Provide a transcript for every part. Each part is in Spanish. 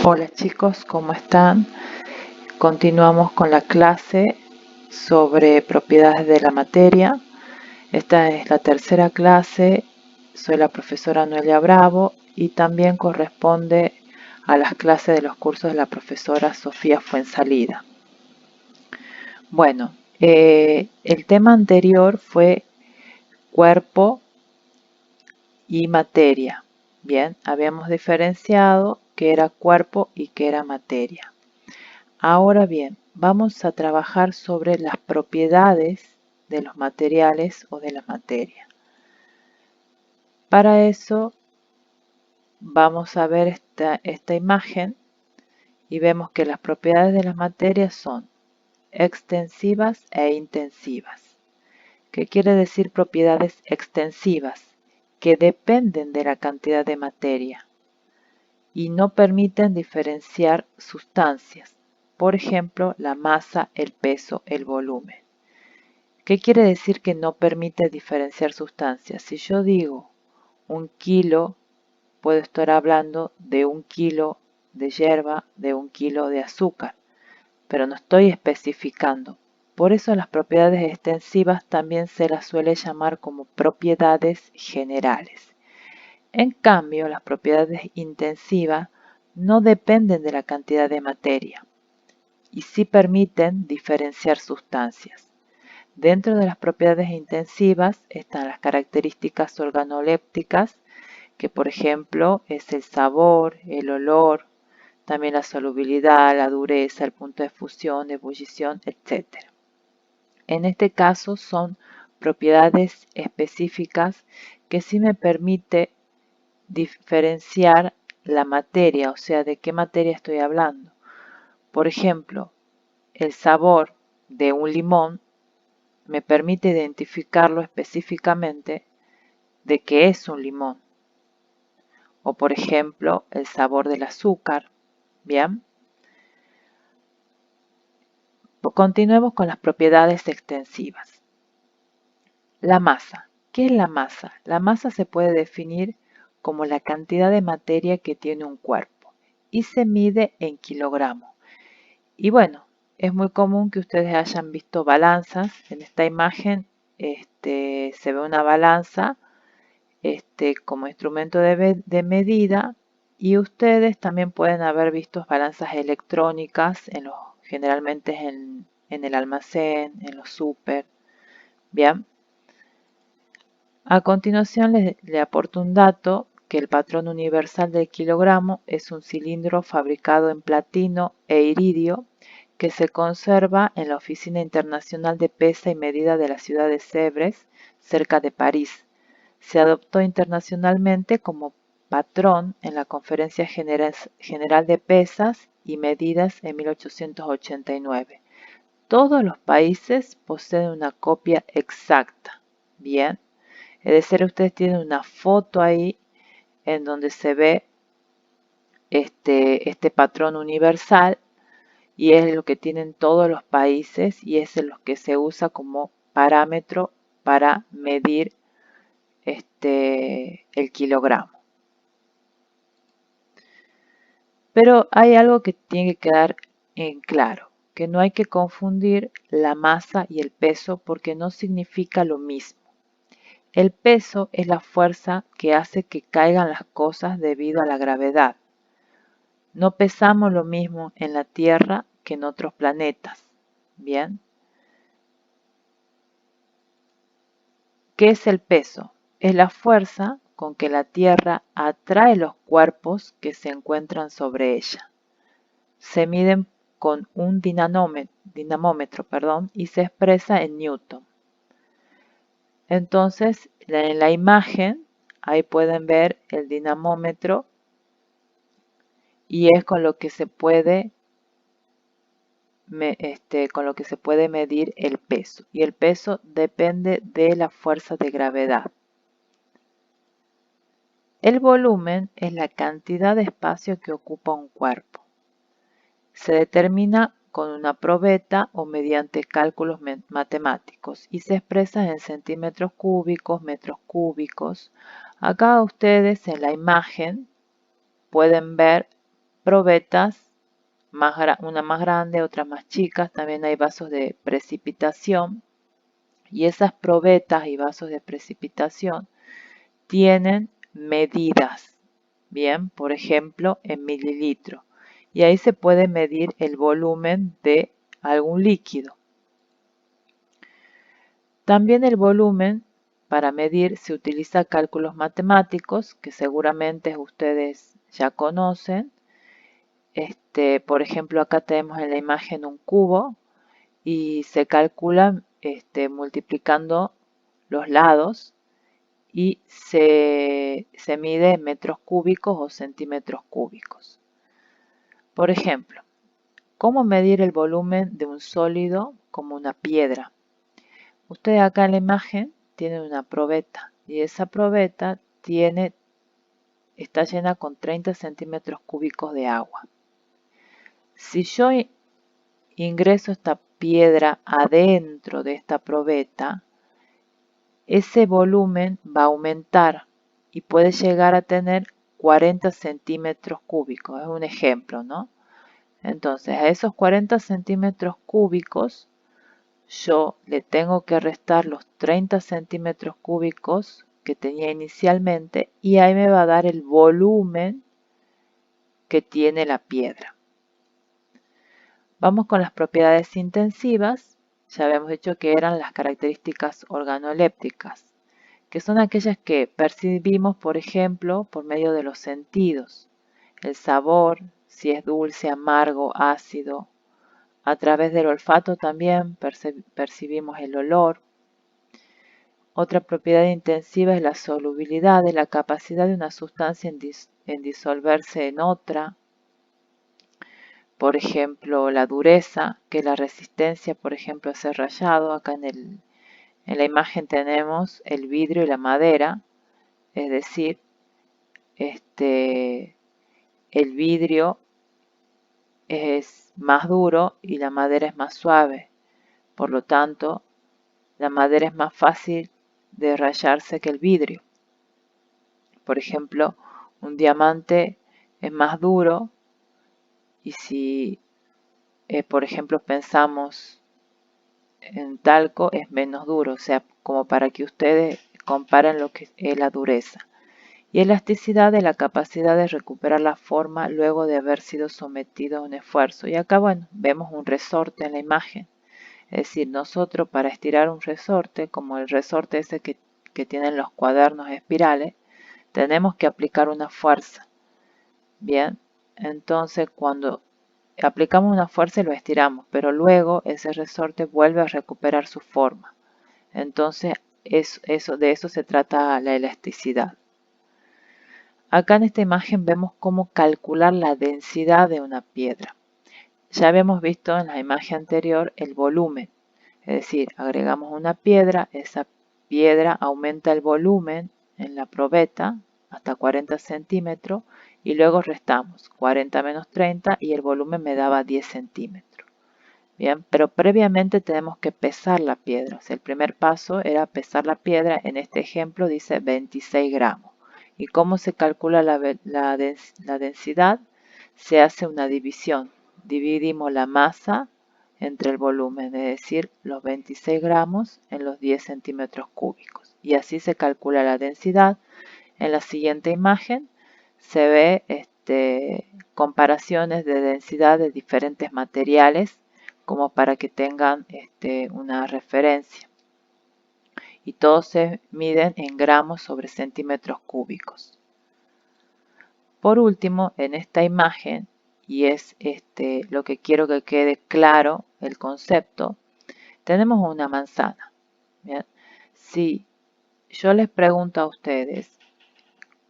Hola chicos, ¿cómo están? Continuamos con la clase sobre propiedades de la materia. Esta es la tercera clase. Soy la profesora Noelia Bravo y también corresponde a las clases de los cursos de la profesora Sofía Fuensalida. Bueno, el tema anterior fue cuerpo y materia. Bien, habíamos diferenciado qué era cuerpo y qué era materia. Ahora bien, vamos a trabajar sobre las propiedades de los materiales o de la materia. Para eso vamos a ver esta imagen y vemos que las propiedades de las materias son extensivas e intensivas. ¿Qué quiere decir propiedades extensivas? Que dependen de la cantidad de materia y no permiten diferenciar sustancias. Por ejemplo, la masa, el peso, el volumen. ¿Qué quiere decir que no permite diferenciar sustancias? Si yo digo 1 kilo, puedo estar hablando de 1 kilo de yerba, de 1 kilo de azúcar, pero no estoy especificando. Por eso las propiedades extensivas también se las suele llamar como propiedades generales. En cambio, las propiedades intensivas no dependen de la cantidad de materia y sí permiten diferenciar sustancias. Dentro de las propiedades intensivas están las características organolépticas, que por ejemplo es el sabor, el olor, también la solubilidad, la dureza, el punto de fusión, de ebullición, etc. En este caso son propiedades específicas que sí me permite diferenciar la materia, o sea, de qué materia estoy hablando. Por ejemplo, el sabor de un limón me permite identificarlo específicamente de qué es un limón. O por ejemplo, el sabor del azúcar. Bien. Continuemos con las propiedades extensivas. La masa. ¿Qué es la masa? La masa se puede definir como la cantidad de materia que tiene un cuerpo y se mide en kilogramos. Y bueno, es muy común que ustedes hayan visto balanzas. En esta imagen se ve una balanza como instrumento de medida, y ustedes también pueden haber visto balanzas electrónicas generalmente en el almacén, en los súper. Bien. A continuación le aporto un dato, que el patrón universal del kilogramo es un cilindro fabricado en platino e iridio que se conserva en la Oficina Internacional de Pesa y Medida de la ciudad de Sèvres, cerca de París. Se adoptó internacionalmente como patrón en la Conferencia General de Pesas y Medidas en 1889. Todos los países poseen una copia exacta. Bien, es decir, ustedes tienen una foto ahí en donde se ve este patrón universal, y es lo que tienen todos los países y es lo que se usa como parámetro para medir el kilogramo. Pero hay algo que tiene que quedar en claro, que no hay que confundir la masa y el peso porque no significa lo mismo. El peso es la fuerza que hace que caigan las cosas debido a la gravedad. No pesamos lo mismo en la Tierra que en otros planetas. Bien. ¿Qué es el peso? Es la fuerza con que la Tierra atrae los cuerpos que se encuentran sobre ella. Se miden con un dinamómetro, y se expresa en Newton. Entonces, en la imagen, ahí pueden ver el dinamómetro y es con lo que se puede medir el peso. Y el peso depende de la fuerza de gravedad. El volumen es la cantidad de espacio que ocupa un cuerpo. Se determina con una probeta o mediante cálculos matemáticos y se expresa en centímetros cúbicos, metros cúbicos. Acá ustedes en la imagen pueden ver probetas, una más grande, otras más chicas. También hay vasos de precipitación. Y esas probetas y vasos de precipitación tienen medidas, bien, por ejemplo, en mililitros. Y ahí se puede medir el volumen de algún líquido. También el volumen para medir se utiliza cálculos matemáticos que seguramente ustedes ya conocen. Por ejemplo, acá tenemos en la imagen un cubo y se calcula multiplicando los lados y se mide en metros cúbicos o centímetros cúbicos. Por ejemplo, ¿cómo medir el volumen de un sólido como una piedra? Ustedes acá en la imagen tienen una probeta y esa probeta está llena con 30 centímetros cúbicos de agua. Si yo ingreso esta piedra adentro de esta probeta, ese volumen va a aumentar y puede llegar a tener 40 centímetros cúbicos. Es un ejemplo, ¿no? Entonces, a esos 40 centímetros cúbicos, yo le tengo que restar los 30 centímetros cúbicos que tenía inicialmente y ahí me va a dar el volumen que tiene la piedra. Vamos con las propiedades intensivas. Ya habíamos dicho que eran las características organolépticas, que son aquellas que percibimos, por ejemplo, por medio de los sentidos. El sabor, si es dulce, amargo, ácido. A través del olfato también percibimos el olor. Otra propiedad intensiva es la solubilidad, la capacidad de una sustancia en disolverse en otra. Por ejemplo, la dureza, que es la resistencia, por ejemplo, a ser rayado. Acá en la imagen tenemos el vidrio y la madera, es decir, el vidrio es más duro y la madera es más suave. Por lo tanto, la madera es más fácil de rayarse que el vidrio. Por ejemplo, un diamante es más duro y si, por ejemplo, pensamos en talco es menos duro, o sea, como para que ustedes comparen lo que es la dureza. Y elasticidad es la capacidad de recuperar la forma luego de haber sido sometido a un esfuerzo. Y acá, bueno, vemos un resorte en la imagen. Es decir, nosotros para estirar un resorte, como el resorte ese que tienen los cuadernos espirales, tenemos que aplicar una fuerza. Bien, entonces cuando aplicamos una fuerza y lo estiramos, pero luego ese resorte vuelve a recuperar su forma. Entonces, de eso se trata la elasticidad. Acá en esta imagen vemos cómo calcular la densidad de una piedra. Ya habíamos visto en la imagen anterior el volumen, es decir, agregamos una piedra, esa piedra aumenta el volumen en la probeta hasta 40 centímetros y luego restamos 40 menos 30 y el volumen me daba 10 centímetros. Bien, pero previamente tenemos que pesar la piedra. O sea, el primer paso era pesar la piedra, en este ejemplo dice 26 gramos. ¿Y cómo se calcula la densidad? Se hace una división. Dividimos la masa entre el volumen, es decir, los 26 gramos en los 10 centímetros cúbicos. Y así se calcula la densidad. En la siguiente imagen se ve comparaciones de densidad de diferentes materiales como para que tengan una referencia. Y todos se miden en gramos sobre centímetros cúbicos. Por último, en esta imagen, y es lo que quiero que quede claro el concepto, tenemos una manzana. ¿Bien? Si yo les pregunto a ustedes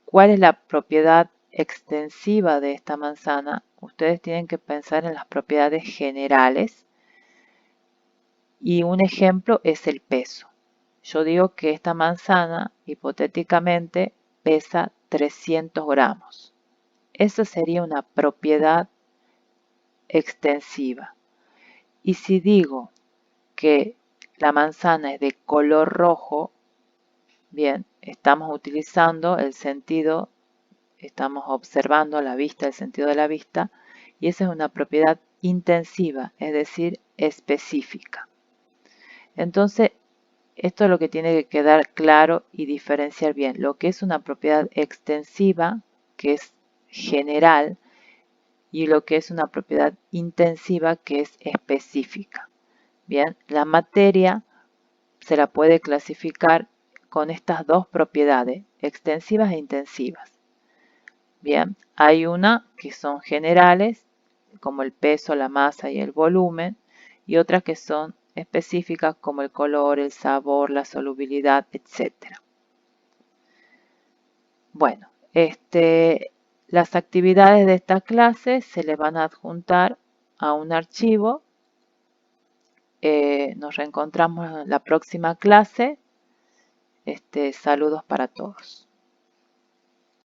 cuál es la propiedad extensiva de esta manzana, ustedes tienen que pensar en las propiedades generales y un ejemplo es el peso. Yo digo que esta manzana hipotéticamente pesa 300 gramos. Esa sería una propiedad extensiva. Y si digo que la manzana es de color rojo, bien, estamos utilizando el sentido estamos observando la vista, el sentido de la vista, y esa es una propiedad intensiva, es decir, específica. Entonces, esto es lo que tiene que quedar claro y diferenciar bien. Lo que es una propiedad extensiva, que es general, y lo que es una propiedad intensiva, que es específica. Bien, la materia se la puede clasificar con estas dos propiedades, extensivas e intensivas. Bien, hay una que son generales, como el peso, la masa y el volumen, y otras que son específicas como el color, el sabor, la solubilidad, etc. Bueno, las actividades de esta clase se le van a adjuntar a un archivo. Nos reencontramos en la próxima clase. Saludos para todos.